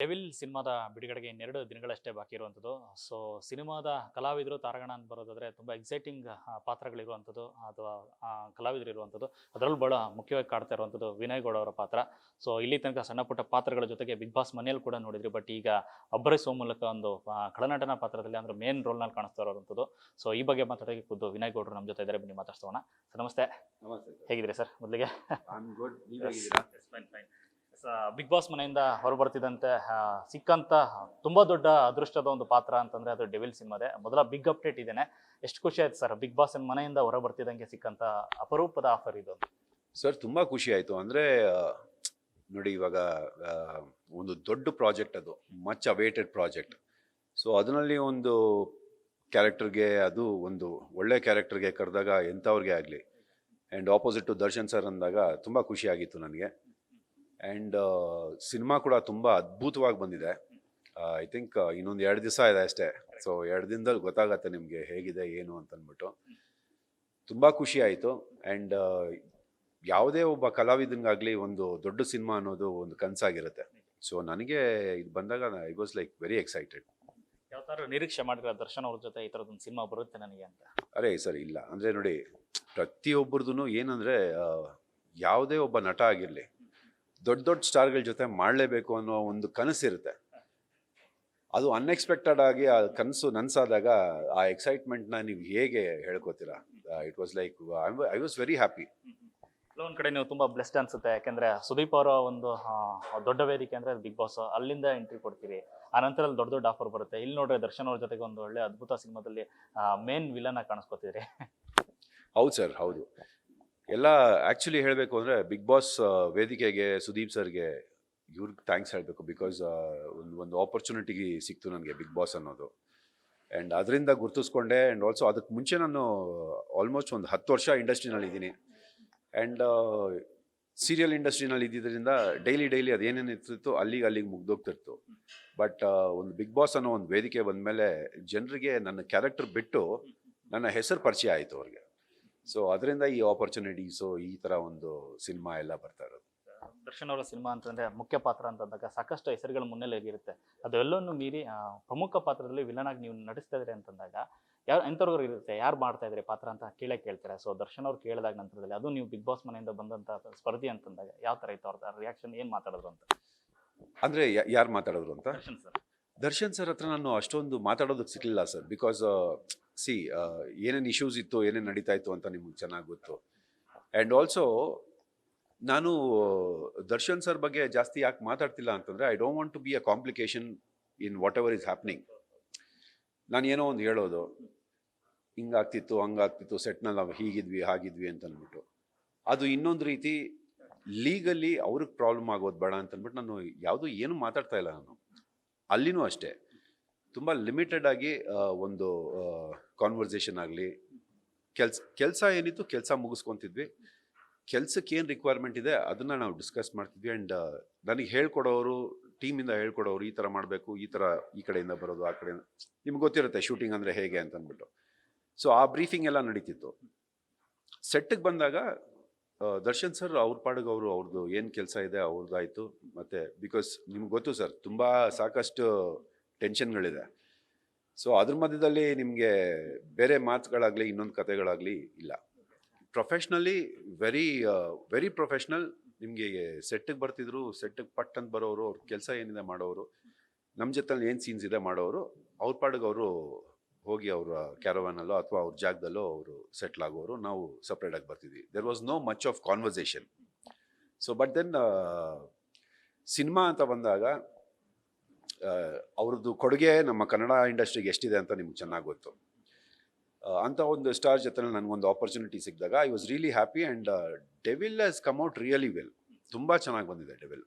Devil ಸಿನಿಮಾದ ಬಿಡುಗಡೆಗೆ ಇನ್ನೆರಡು ದಿನಗಳಷ್ಟೇ ಬಾಕಿ ಇರುವಂಥದ್ದು. ಸೊ ಸಿನಿಮಾದ ಕಲಾವಿದರು ತಾರಾಗಣ ಅಂತ ಬರೋದಾದ್ರೆ ತುಂಬ ಎಕ್ಸೈಟಿಂಗ್ ಪಾತ್ರಗಳಿರುವಂಥದ್ದು ಅಥವಾ ಕಲಾವಿದರು ಇರುವಂಥದ್ದು. ಅದರಲ್ಲೂ ಭಾಳ ಮುಖ್ಯವಾಗಿ ಕಾಡ್ತಾ ಇರುವಂಥದ್ದು ವಿನಯ್ ಗೌಡ ಅವರ ಪಾತ್ರ. ಸೊ ಇಲ್ಲಿ ತನಕ ಸಣ್ಣ ಪುಟ್ಟ ಪಾತ್ರಗಳ ಜೊತೆಗೆ ಬಿಗ್ ಬಾಸ್ ಮನೆಯಲ್ಲಿ ಕೂಡ ನೋಡಿದ್ರಿ. ಬಟ್ ಈಗ ಅಬ್ಬರಿಸುವ ಮೂಲಕ ಒಂದು ಖಳನಟನ ಪಾತ್ರದಲ್ಲಿ ಅಂದ್ರೆ ಮೇನ್ ರೋಲ್ನಲ್ಲಿ ಕಾಣಿಸ್ತಾ ಇರುವಂಥದ್ದು. ಸೊ ಈ ಬಗ್ಗೆ ಮಾತಾಡೋಕೆ ಖುದ್ದು ವಿನಯ್ ಗೌಡರು ನಮ್ಮ ಜೊತೆ ಇದ್ದಾರೆ. ಬನ್ನಿ ಮಾತಾಡ್ಸೋಣ. ಸರ್ ನಮಸ್ತೆ. ನಮಸ್ತೆ ಸರ್. ಹೇಗಿದ್ದೀರಿ ಸರ್? ಮೊದಲಿಗೆ ಗುಡ್. ನೀವು ಹೇಗಿದ್ದೀರಾ? ಫೈನ್. ಬಿಗ್ ಬಾಸ್ ಮನೆಯಿಂದ ಹೊರಬರ್ತಿದ್ದಂತೆ ಸಿಕ್ಕಂತ ತುಂಬಾ ದೊಡ್ಡ ಅದೃಷ್ಟದ ಒಂದು ಪಾತ್ರ ಅಂತಂದ್ರೆ ಅದು ಡೆವಿಲ್ ಸಿನಿಮಾದೆ. ಮೊದಲ ಬಿಗ್ ಅಪ್ಡೇಟ್ ಇದೇನೆ. ಎಷ್ಟು ಖುಷಿ ಆಯ್ತು ಸರ್ ಬಿಗ್ ಬಾಸ್ ಮನೆಯಿಂದ ಹೊರ ಬರ್ತಿದ್ದಂಗೆ ಸಿಕ್ಕಂತ ಅಪರೂಪದ ಆಫರ್ ಇದು? ಸರ್ ತುಂಬಾ ಖುಷಿ ಆಯ್ತು. ಅಂದ್ರೆ ನೋಡಿ, ಇವಾಗ ಒಂದು ದೊಡ್ಡ ಪ್ರಾಜೆಕ್ಟ್, ಅದು ಮಚ್ ಅವೇಟೆಡ್ ಪ್ರಾಜೆಕ್ಟ್. ಸೊ ಅದರಲ್ಲಿ ಒಂದು ಕ್ಯಾರೆಕ್ಟರ್ಗೆ, ಅದು ಒಂದು ಒಳ್ಳೆ ಕ್ಯಾರೆಕ್ಟರ್ಗೆ ಕರೆದಾಗ ಎಂಥವ್ರಿಗೆ ಆಗಲಿ, and opposite to Darshan sir ಅಂದಾಗ ತುಂಬ ಖುಷಿ ಆಗಿತ್ತು ನನಗೆ. ಆ್ಯಂಡ್ ಸಿನಿಮಾ ಕೂಡ ತುಂಬ ಅದ್ಭುತವಾಗಿ ಬಂದಿದೆ. ಐ ಥಿಂಕ್ ಇನ್ನೊಂದು 2 ದಿವಸ ಇದೆ ಅಷ್ಟೇ. ಸೊ 2 ದಿನದಲ್ಲಿ ಗೊತ್ತಾಗತ್ತೆ ನಿಮಗೆ ಹೇಗಿದೆ ಏನು ಅಂತಂದ್ಬಿಟ್ಟು. ತುಂಬ ಖುಷಿ ಆಯಿತು. ಆ್ಯಂಡ್ ಯಾವುದೇ ಒಬ್ಬ ಕಲಾವಿದನಿಗಾಗಲಿ ಒಂದು ದೊಡ್ಡ ಸಿನಿಮಾ ಅನ್ನೋದು ಒಂದು ಕನಸಾಗಿರುತ್ತೆ. ಸೊ ನನಗೆ ಇದು ಬಂದಾಗ I was like very excited. ಯಾವ ಥರ ನಿರೀಕ್ಷೆ ಮಾಡಿದ್ರೆ ದರ್ಶನ್ ಅವ್ರ ಜೊತೆ ಈ ಥರದೊಂದು ಸಿನಿಮಾ ಬರುತ್ತೆ ನನಗೆ ಅಂತ? ಅರೇ ಸರ್, ಇಲ್ಲ ಅಂದರೆ ನೋಡಿ, ಪ್ರತಿಯೊಬ್ಬರದು ಏನಂದರೆ, ಯಾವುದೇ ಒಬ್ಬ ನಟ ಆಗಿರಲಿ ದೊಡ್ಡ ದೊಡ್ಡ ಸ್ಟಾರ್ಗಳ ಜೊತೆ ಮಾಡಲೇಬೇಕು ಅನ್ನೋ ಒಂದು ಕನಸಿರುತ್ತೆ. ಅದು ಅನ್ಎಕ್ಸ್ಪೆಕ್ಟೆಡ್ ಆಗಿ ಆ ಕನಸು ನನಸಾದಾಗ ಆ ಎಕ್ಸೈಟ್ಮೆಂಟ್ನ ನೀವು ಹೇಗೆ ಹೇಳ್ಕೊತೀರಾ? It was like I was very happy. ಕೆಲವೊಂದು ಕಡೆ ನೀವು ತುಂಬ ಬ್ಲೆಸ್ಡ್ ಅನ್ಸುತ್ತೆ. ಯಾಕೆಂದ್ರೆ ಸುದೀಪ್ ಅವರ ಒಂದು ದೊಡ್ಡ ವೇದಿಕೆ ಅಂದ್ರೆ ಬಿಗ್ ಬಾಸ್, ಅಲ್ಲಿಂದ ಎಂಟ್ರಿ ಕೊಡ್ತೀರಿ. ಆ ನಂತರ ಅಲ್ಲಿ ದೊಡ್ಡ ದೊಡ್ಡ ಆಫರ್ ಬರುತ್ತೆ. ಇಲ್ಲಿ ನೋಡ್ರೆ ದರ್ಶನ್ ಅವ್ರ ಜೊತೆಗೆ ಒಂದು ಒಳ್ಳೆ ಅದ್ಭುತ ಸಿನಿಮಾದಲ್ಲಿ ಮೇನ್ ವಿಲನ್ ಆಗಿ ಕಾಣಿಸ್ಕೊತಿದ್ರಿ. ಹೌದು ಸರ್, ಹೌದು. ಎಲ್ಲ ಆ್ಯಕ್ಚುಲಿ ಹೇಳಬೇಕು ಅಂದರೆ ಬಿಗ್ ಬಾಸ್ ವೇದಿಕೆಗೆ, ಸುದೀಪ್ ಸರ್ಗೆ, ಇವ್ರಿಗೆ ಥ್ಯಾಂಕ್ಸ್ ಹೇಳಬೇಕು. ಬಿಕಾಸ್ ಒಂದು ಆಪರ್ಚುನಿಟಿ ಸಿಕ್ತು ನನಗೆ ಬಿಗ್ ಬಾಸ್ ಅನ್ನೋದು. ಆ್ಯಂಡ್ ಅದರಿಂದ ಗುರ್ತಿಸ್ಕೊಂಡೆ. ಆ್ಯಂಡ್ ಆಲ್ಸೋ ಅದಕ್ಕೆ ಮುಂಚೆ ನಾನು ಆಲ್ಮೋಸ್ಟ್ ಒಂದು 10 ವರ್ಷ ಇಂಡಸ್ಟ್ರಿನಲ್ಲಿ ಇದ್ದೀನಿ. ಆ್ಯಂಡ್ ಸೀರಿಯಲ್ ಇಂಡಸ್ಟ್ರಿನಲ್ಲಿ ಇದ್ದಿದ್ದರಿಂದ ಡೈಲಿ ಅದೇನೇನು ಇರ್ತಿತ್ತು ಅಲ್ಲಿಗೆ ಮುಗ್ದೋಗ್ತಿರ್ತು. ಬಟ್ ಒಂದು ಬಿಗ್ ಬಾಸ್ ಅನ್ನೋ ಒಂದು ವೇದಿಕೆ ಬಂದಮೇಲೆ ಜನರಿಗೆ ನನ್ನ ಕ್ಯಾರೆಕ್ಟರ್ ಬಿಟ್ಟು ನನ್ನ ಹೆಸರು ಪರಿಚಯ ಆಯಿತು ಅವ್ರಿಗೆ. ಸೊ ಅದರಿಂದ ಈ ಆಪರ್ಚುನಿಟೀಸು, ಈ ಥರ ಒಂದು ಸಿನಿಮಾ ಎಲ್ಲ ಬರ್ತಾ ಇರೋದು. ದರ್ಶನ್ ಅವರ ಸಿನಿಮಾ ಅಂತಂದ್ರೆ ಮುಖ್ಯ ಪಾತ್ರ ಅಂತಂದಾಗ ಸಾಕಷ್ಟು ಹೆಸರುಗಳ ಮುನ್ನೆಲೆಗಿರುತ್ತೆ. ಅದೆಲ್ಲವನ್ನು ಮೀರಿ ಪ್ರಮುಖ ಪಾತ್ರದಲ್ಲಿ ವಿಲನ್ ಆಗಿ ನೀವು ನಟಿಸ್ತಾ ಇದ್ರಿ ಅಂತಂದಾಗ ಎಂಥವ್ರಿಗೂ ಇರುತ್ತೆ, ಯಾರು ಮಾಡ್ತಾ ಇದ್ರಿ ಪಾತ್ರ ಅಂತ ಕೇಳ್ತಾರೆ. ಸೊ ದರ್ಶನ್ ಅವ್ರು ಕೇಳಿದಾಗ ನಂತರದಲ್ಲಿ, ಅದು ನೀವು ಬಿಗ್ ಬಾಸ್ ಮನೆಯಿಂದ ಬಂದಂತ ಸ್ಪರ್ಧಿ ಅಂತಂದಾಗ ಯಾವ ಥರ ಇತ್ತು ಅವ್ರ ರಿಯಾಕ್ಷನ್, ಏನು ಮಾತಾಡಿದ್ರು ಅಂತ? ಅಂದರೆ ಯಾರು ಮಾತಾಡಿದ್ರು ಅಂತ? ದರ್ಶನ್ ಸರ್. ದರ್ಶನ್ ಸರ್ ಹತ್ರ ನಾನು ಅಷ್ಟೊಂದು ಮಾತಾಡೋದಕ್ಕೆ ಸಿಗಲಿಲ್ಲ ಸರ್. ಬಿಕಾಸ್ ಏನೇನು ಇಶ್ಯೂಸ್ ಇತ್ತು, ಏನೇನು ನಡೀತಾ ಇತ್ತು ಅಂತ ನಿಮ್ಗೆ ಚೆನ್ನಾಗಿ ಗೊತ್ತು. ಆ್ಯಂಡ್ ಆಲ್ಸೋ ನಾನು ದರ್ಶನ್ ಸರ್ ಬಗ್ಗೆ ಜಾಸ್ತಿ ಯಾಕೆ ಮಾತಾಡ್ತಿಲ್ಲ ಅಂತಂದರೆ, I don't want to be a complication in whatever is happening. ನಾನು ಏನೋ ಒಂದು ಹೇಳೋದು, ಹಿಂಗಾಗ್ತಿತ್ತು ಹಂಗಾಗ್ತಿತ್ತು, ಸೆಟ್ನಲ್ಲಿ ನಾವು ಹೀಗಿದ್ವಿ ಹಾಗಿದ್ವಿ ಅಂತ ಅಂದ್ಬಿಟ್ಟು, ಅದು ಇನ್ನೊಂದು ರೀತಿ ಲೀಗಲಿ ಅವ್ರಿಗೆ ಪ್ರಾಬ್ಲಮ್ ಆಗೋದು ಬೇಡ ಅಂತಂದ್ಬಿಟ್ಟು ನಾನು ಏನು ಮಾತಾಡ್ತಾ ಇಲ್ಲ. ನಾನು ಅಲ್ಲಿನೂ ಅಷ್ಟೇ ತುಂಬ ಲಿಮಿಟೆಡ್ ಆಗಿ ಒಂದು ಕಾನ್ವರ್ಸೇಷನ್ ಆಗಲಿ, ಕೆಲಸ ಏನಿತ್ತು ಕೆಲಸ ಮುಗಿಸ್ಕೊತಿದ್ವಿ. ಕೆಲಸಕ್ಕೆ ಏನು ರಿಕ್ವೈರ್ಮೆಂಟ್ ಇದೆ ಅದನ್ನು ನಾವು ಡಿಸ್ಕಸ್ ಮಾಡ್ತಿದ್ವಿ. ಆ್ಯಂಡ್ ನನಗೆ ಹೇಳ್ಕೊಡೋರು, ಟೀಮಿಂದ ಹೇಳ್ಕೊಡೋರು, ಈ ಥರ ಮಾಡಬೇಕು, ಈ ಥರ ಈ ಕಡೆಯಿಂದ ಬರೋದು, ಆ ಕಡೆಯಿಂದ ನಿಮ್ಗೆ ಗೊತ್ತಿರುತ್ತೆ ಶೂಟಿಂಗ್ ಅಂದರೆ ಹೇಗೆ ಅಂತಂದ್ಬಿಟ್ಟು. ಸೊ ಆ ಬ್ರೀಫಿಂಗ್ ಎಲ್ಲ ನಡೀತಿತ್ತು. ಸೆಟ್ಟಿಗೆ ಬಂದಾಗ ದರ್ಶನ್ ಸರ್ ಅವ್ರ ಪಾಡಿಗೆ ಅವ್ರದ್ದು ಏನು ಕೆಲಸ ಇದೆ ಅವ್ರದ್ದಾಯಿತು. ಮತ್ತು ಬಿಕಾಸ್ ನಿಮ್ಗೆ ಗೊತ್ತು ಸರ್, ತುಂಬ ಸಾಕಷ್ಟು ಟೆನ್ಷನ್ಗಳಿದೆ. ಸೊ ಅದ್ರ ಮಧ್ಯದಲ್ಲಿ ನಿಮಗೆ ಬೇರೆ ಮಾತುಗಳಾಗಲಿ ಇನ್ನೊಂದು ಕತೆಗಳಾಗಲಿ ಇಲ್ಲ. Professionally very professional. ನಿಮಗೆ ಸೆಟ್ಟಿಗೆ ಬರ್ತಿದ್ರು, ಸೆಟ್ಟಿಗೆ ಪಟ್ ಅಂತ ಬರೋರು, ಅವ್ರ ಕೆಲಸ ಏನಿದೆ ಮಾಡೋರು, ನಮ್ಮ ಜೊತೆಲಿ ಏನು ಸೀನ್ಸ್ ಇದೆ ಮಾಡೋರು, ಅವ್ರ ಪಾಡಿಗೆ ಅವರು ಹೋಗಿ ಅವರ ಕ್ಯಾರವಾನಲ್ಲೋ ಅಥವಾ ಅವ್ರ ಜಾಗದಲ್ಲೋ ಅವರು ಸೆಟ್ಲ್ ಆಗೋರು. ನಾವು ಸಪ್ರೇಟಾಗಿ ಬರ್ತಿದ್ವಿ. There was no much of conversation. So but then cinema ಅಂತ ಬಂದಾಗ ಅವ್ರದ್ದು ಕೊಡುಗೆ ನಮ್ಮ ಕನ್ನಡ ಇಂಡಸ್ಟ್ರಿಗೆ ಎಷ್ಟಿದೆ ಅಂತ ನಿಮ್ಗೆ ಚೆನ್ನಾಗಿ ಗೊತ್ತು. ಅಂಥ ಒಂದು ಸ್ಟಾರ್ ಜೊತೆ ನನಗೊಂದು ಆಪರ್ಚುನಿಟಿ ಸಿಕ್ಕಿದಾಗ I was really happy. And devil has come out really well. ತುಂಬ ಚೆನ್ನಾಗಿ ಬಂದಿದೆ ಡೆವಿಲ್.